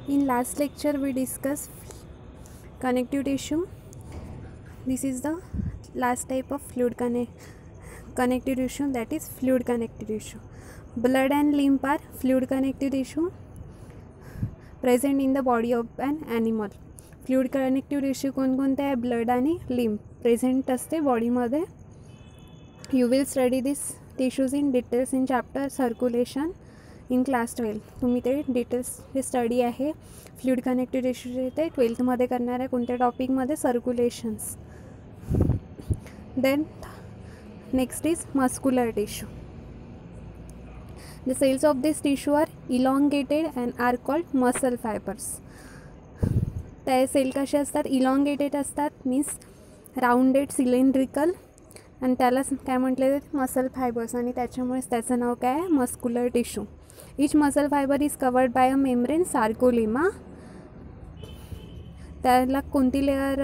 In last lecture we discussed connective tissue. This is the last type of connective tissue, that is fluid connective tissue. Blood and lymph are fluid connective tissue present in the body of an animal. Fluid connective tissue कोणकोणते आहे? Blood आणि lymph present असते बॉडीमध्ये. You will study this tissues in details in chapter circulation in class 12. तुम्ही ते details हे study आहे fluid connective टिश्यूचे ते 12th करणार आहे. कोणत्या टॉपिकमध्ये? Circulations. Then next is muscular tissue. The cells of this tissue are elongated and are called muscle fibers. त्या सेल कसे असतात? इलॉंगेटेड असतात, मीन्स राउंडेड सिलेंड्रिकल, आणि त्याला काय म्हटले जाते? मसल फायबर्स, आणि त्याच्यामुळेच त्याचं नाव काय आहे? Muscular tissue. Each muscle fibre is covered by a membrane, sarcolemma. त्याला कोणती लेअर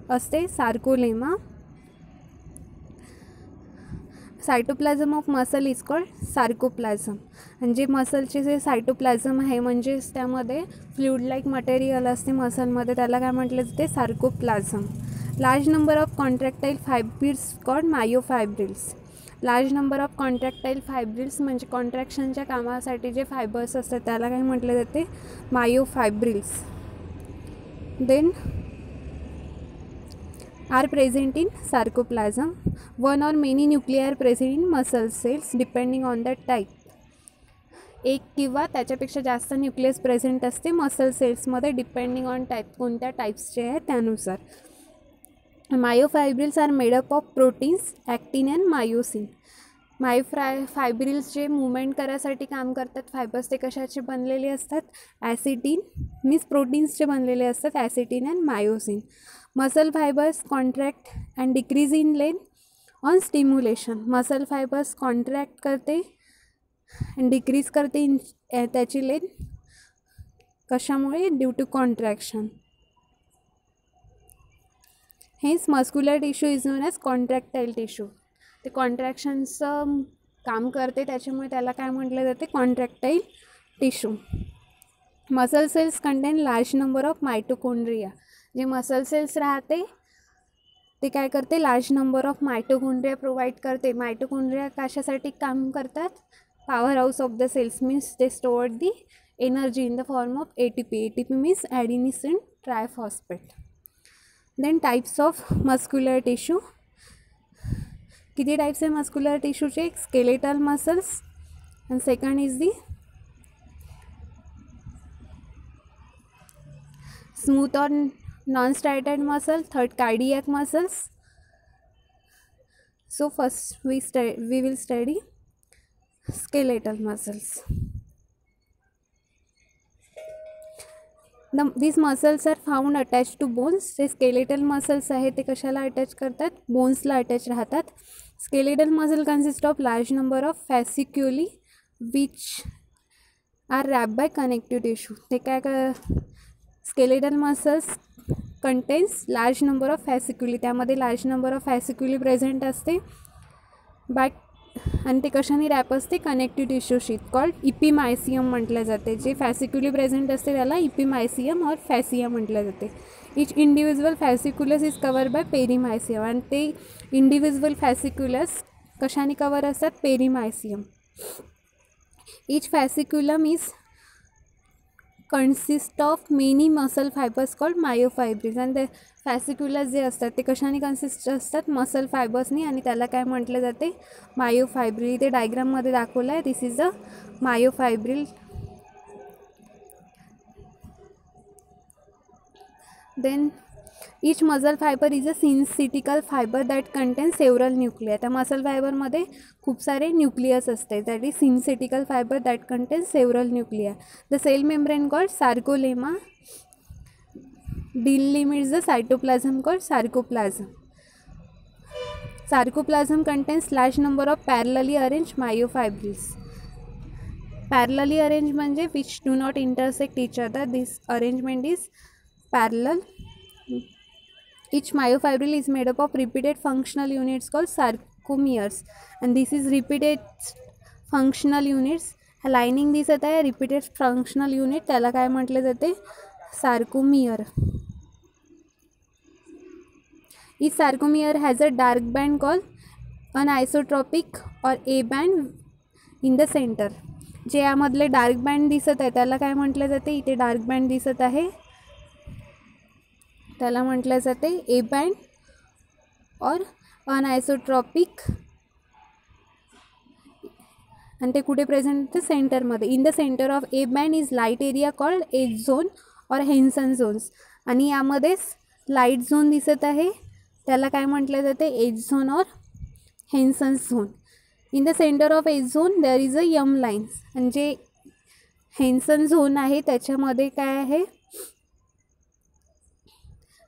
असते? Sarcolemma. Cytoplasm of muscle is called sarcoplasm. आणि जे मसलचे जे सायटोप्लाझम आहे म्हणजेच त्यामध्ये फ्लुइड लाईक मटेरियल असते मसलमध्ये, त्याला काय म्हटलं जाते? Sarcoplasm. Large number of contractile fibrils called myofibrils. Large number of contractile fibrils म्हणजे कॉन्ट्रॅक्शनच्या कामासाठी जे फायबर्स असतात त्याला काय म्हटलं जाते? Myofibrils. Then are present in sarcoplasm. One or many nuclei are present in muscle cells depending on the type. एक किंवा त्याच्यापेक्षा जास्त न्यूक्लियस प्रेझेंट असते मसल सेल्समध्ये डिपेंडिंग ऑन टाईप, कोणत्या टाईप्सचे आहे त्यानुसार. Myofibrils are made up of proteins, actin and myosin. Fibrils जे मुवमेंट करायसाठी काम करतात फायबर्स, ते कशाचे बनलेले असतात? ॲसिटिन, मीन्स प्रोटीन्सचे बनलेले असतात, actin and myosin. Muscle fibres contract and decrease in length on stimulation. Muscle fibres contract करते अँड डिक्रीज करते इन त्याची लेंथ कशामुळे? Due to contraction. हेच muscular tissue is known as contractile tissue. ते कॉन्ट्रॅक्शनचं काम करते त्याच्यामुळे त्याला काय म्हटलं जाते? Contractile tissue. Muscle cells contain large number of mitochondria. जे मसल सेल्स राहते ते काय करते? Large number of mitochondria provide करते. मायटोकॉन्ड्रिया कशासाठी काम करतात? Powerhouse of the cells, means they store the energy in the form of ATP. ATP means adenosine triphosphate. Then types of muscular tissue. किती types आहे muscular टिश्यूचे? एक skeletal muscles, and second is the smooth or non-striated muscle, third cardiac muscles. So first we will study skeletal muscles. These muscles are found attached to bones. जे skeletal muscles आहे ते कशाला attach करतात? बोन्सला attach राहतात. Skeletal muscle consist of large number of fasciculi which are wrapped by connective tissue. ते काय? skeletal muscles contains large number of fasciculi. त्यामध्ये large number of fasciculi present असते बॅक, आणि ते कशाने रॅप असते? कनेक्टिव्ह टिश्यूशी कॉल्ड इपिमायसियम म्हटलं जाते. जे फॅसिक्युली प्रेझेंट असते त्याला इपिमायसियम और फॅसिया म्हटलं जाते. Each individual fasciculus is cover by perimysium. आणि ते इंडिव्हिज्युअल फॅसिक्युलस कशाने कवर असतात? Perimysium. Each fasciculum is consist of many muscle fibres called myofibrils. आणि ते फॅसिक्युलस जे असतात ते कशाने कन्सिस्ट असतात? मसल फायबर्सनी, आणि त्याला काय म्हटलं जाते? मायोफायब्रिल. ते डायग्राममध्ये दाखवलं आहे. This is a myofibril. Then each muscle fibre is a syncytial fibre that contain several nuclei. त्या मसल फायबरमध्ये खूप सारे न्यूक्लियस असते. That is syncytial fibre that contain several nuclei. The cell membrane called sarcolemma delimits the cytoplasm called sarcoplasm. Sarcoplasm contains large number of parallelly arranged myofibrils. Parallelly arranged म्हणजे which do not intersect each other. This arrangement is parallel. Each myofibril is made up of repeated functional units called sarcomeres, and this is repeated functional units lining दिसत आहे repeated functional unit, त्याला काय म्हटले जाते, sarcomere. Each sarcomere has a dark band called anisotropic or A band in the center. जे यामधले dark band दिसत आहे त्याला काय म्हटले जाते, इथे डार्क बँड दिसत आहे त्याला म्हटले जाते ए बँड और अनआयसोट्रॉपिक, आणि ते कुठे प्रेझेंट होते, सेंटरमध्ये. In the centre of A band is light area called H zone or Hensen zones. आणि यामध्येच लाईट झोन दिसत आहे त्याला काय म्हटलं जाते, H zone or Hensen zone. In the centre of H zone there is a M line. म्हणजे Hensen zone आहे त्याच्यामध्ये काय आहे,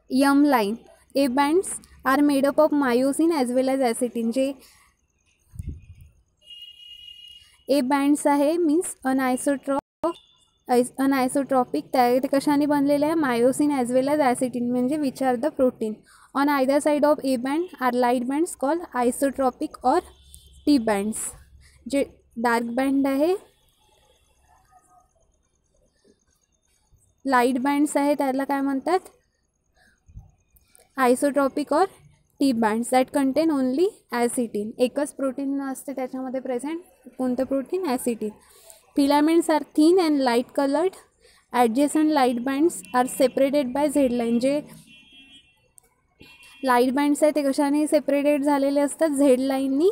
M line. A bands are made up of myosin as well as actin. जे A bands आहे means अनआयसोट्रॉपिक, त्या ते कशाने बनलेले आहे, myosin as well as actin, म्हणजे which are the protein. On either side of A band are light bands called isotropic or T bands. जे dark band आहे, लाईट बँड्स आहे त्याला काय म्हणतात, isotropic or T bands that contain only actin. एकच protein असते त्याच्यामध्ये present, कोणतं protein, actin. Filaments are thin and light coloured. Adjacent light bands are separated by Z line. जे लाईट बँड्स आहे ते कशाने सेपरेटेड झालेले असतात, झेड लाईननी.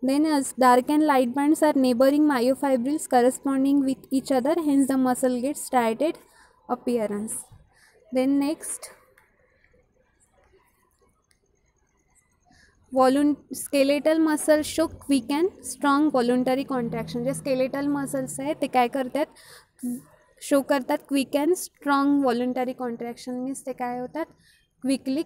Then dark and light bands are neighbouring myofibrils corresponding with each other, hence the muscle gets striated appearance. Then next skeletal muscle show quick and strong voluntary contraction. जे skeletal muscles आहेत ते काय करतात, show करतात quick and strong voluntary contraction. Means ते काय होतात, quickly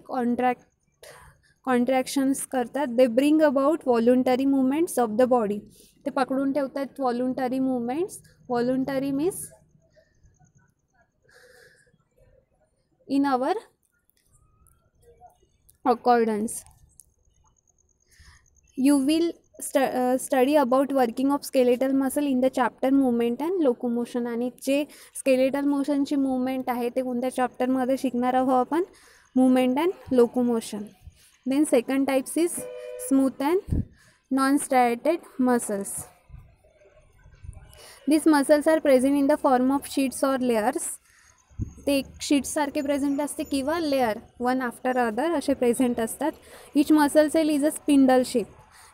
contractions करतात. They bring about voluntary movements of the body. ते पकडून ठेवतात voluntary movements. Voluntary means in our accordance. You will study about working of skeletal muscle in the chapter movement and locomotion. आणि जे skeletal मोशनची movement आहे ते कोणत्या चॅप्टरमध्ये शिकणार आहोत आपण, movement and locomotion. Then second types is smooth and non striated muscles. This muscles are present in the form of sheets or layers. ते एक शीट्ससारखे प्रेझेंट असते किंवा लेअर वन आफ्टर अदर असे प्रेझेंट असतात. Each muscle cell is a spindle shape.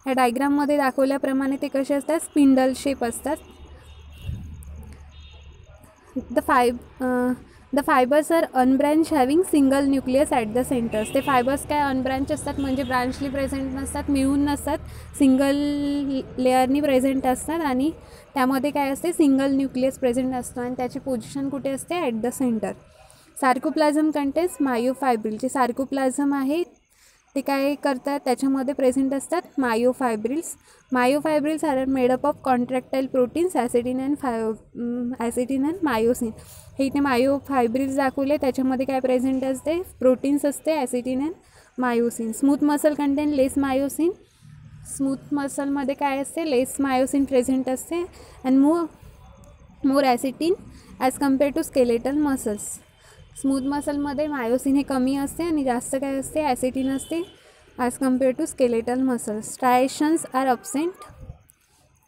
या डायग्राममध्ये दाखवल्याप्रमाणे ते कसे असतात, स्पिंडल शेप असतात. The fibres are unbranch having single nucleus at the centres. ते फायबर्स काय अनब्रँच असतात, म्हणजे ब्रांचली प्रेझेंट नसतात, मिळून नसतात, सिंगल लेअरनी प्रेझेंट असतात. आणि त्यामध्ये काय असते, सिंगल न्यूक्लियस प्रेझेंट असतो आणि त्याची पोझिशन कुठे असते, at the centre. Sarcoplasm contains myofibril. जे सार्कोप्लाझम आहे ते काय करतात, त्याच्यामध्ये प्रेझेंट असतात myofibrils. Myofibrils are made up of contractile proteins actin and myosin. हे इथे मायोफायब्रिल्स दाखवले, त्याच्यामध्ये काय प्रेझेंट असते, प्रोटीन्स असते, actin and myosin. Smooth muscle contain less myosin. Smooth मसलमध्ये काय असते, लेस मायोसिन प्रेझेंट असते and more actin as compare to skeletal muscles. Smooth मसलमध्ये मायोसिन हे कमी असते आणि जास्त काय असते, ॲसिटिन असते as compare to skeletal muscles. Striations are absent.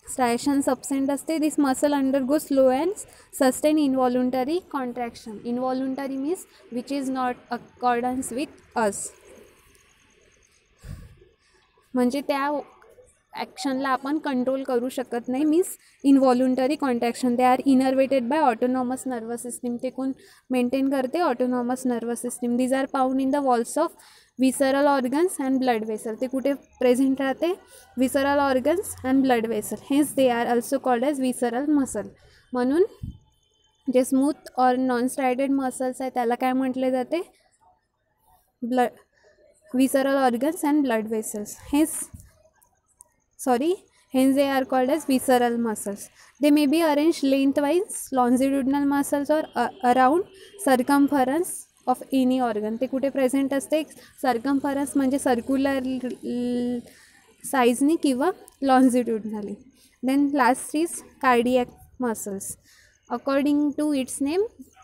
Striations absent असते. This muscle undergo slow and sustain involuntary contraction. Involuntary means which is not accordance with us. म्हणजे त्या ॲक्शनला आपण कंट्रोल करू शकत नाही, means involuntary contraction. They are innervated by autonomous nervous system. ते कोण maintain करते, autonomous nervous system. These are found in the walls of visceral organs and blood vessel. ते कुठे प्रेझेंट राहते, visceral organs and blood vessel. Hence they are also called as visceral muscle. म्हणून जे smooth और non striated muscles आहे त्याला काय म्हटले जाते, विसरल organs and blood vessels. Hence they are called as visceral muscles. They may be arranged lengthwise, longitudinal muscles or around circumference of any organ. ते कुठे प्रेझेंट असते, सर्कम्फरन्स म्हणजे सर्क्युलर साईजनी किंवा लॉन्जिट्युडनली. Then last is cardiac muscles. According to its name,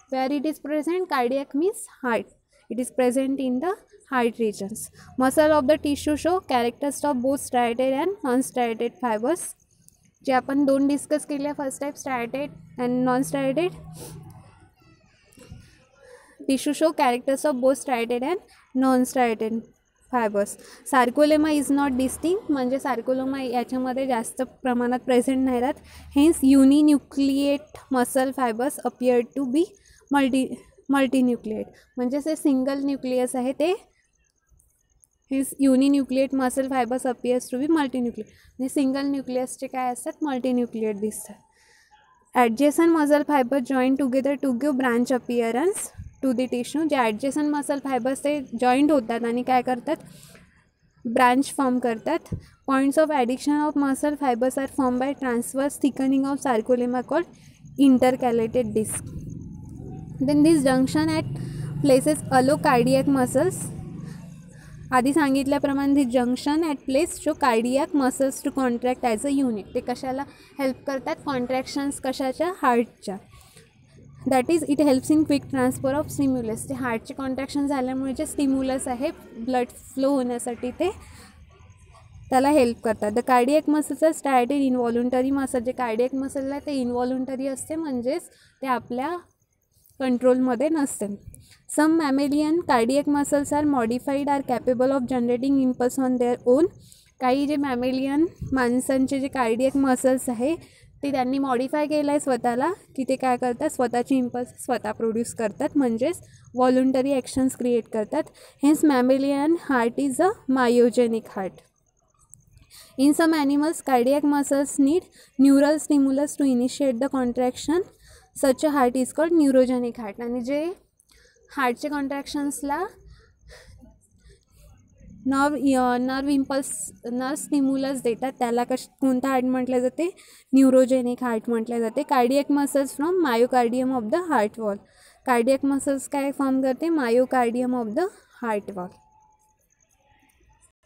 where it is present, cardiac means heart. It is present in the heart regions. Muscle of the tissue show characters of both striated and non-striated fibers. जे आपण दोन discuss केले, first type striated and non striated. Tissue show characters of both striated and non striated fibres. Sarcolemma is not distinct, म्हणजे sarcolemma याच्यामध्ये जास्त प्रमाणात present नाही राहत. Hence uninucleate muscle fibres appear to be multinucleate, म्हणजे जे single nucleus आहे ते his uninucleate muscle fibres appears to be multinucleate. म्हणजे सिंगल न्यूक्लियसचे काय असतात, मल्टीन्यूक्लिएट दिसतात. Adjacent muscle fibre join together to give branch appearance to the tissue. जे ॲडजेसंट मसल फायबर्स ते जॉईंट होतात आणि काय करतात, ब्रांच फॉर्म करतात. Points of addiction of muscle fibres are form by transverse thickening of sarcolemma called intercalated disc. Then this junction at places allow cardiac muscles. आधी सांगितल्याप्रमाणे this junction at place show cardiac muscles to contract as a unit. ते कशाला help करतात, contractions कशाच्या, हार्टच्या. That is it helps in quick transfer of stimulus. ते हार्टचे contraction झाल्यामुळे जे स्टिम्युलस आहे ब्लड फ्लो होण्यासाठी ते त्याला हेल्प करतात. The cardiac muscles are striated involuntary muscle. जे कार्डियक मसल आहे ते इनव्हॉल्युंटरी असते, म्हणजेच ते आपल्या कंट्रोलमध्ये नसते. Some mammalian cardiac muscles are modified are capable of generating impulse on their own. काही जे मॅमेलियन माणसांचे जे कार्डियक मसल्स आहे ते त्यांनी मॉडिफाय केलं आहे स्वतःला, की ते काय करतात, स्वतःची इम्पल्स स्वतः प्रोड्यूस करतात, म्हणजेच व्हॉलुंटरी ॲक्शन्स क्रिएट करतात. Hence mammalian heart is a myogenic heart. In some animals cardiac muscles need neural stimulus to initiate the contraction. Such a heart is called neurogenic heart. आणि जे हार्टचे कॉन्ट्रॅक्शन्सला nerve stimulus देतात त्याला कोणता heart म्हटलं जाते, neurogenic heart म्हटलं जाते. Cardiac muscles from myocardium of the heart wall. Cardiac muscles काय फॉर्म करते, myocardium of the heart wall.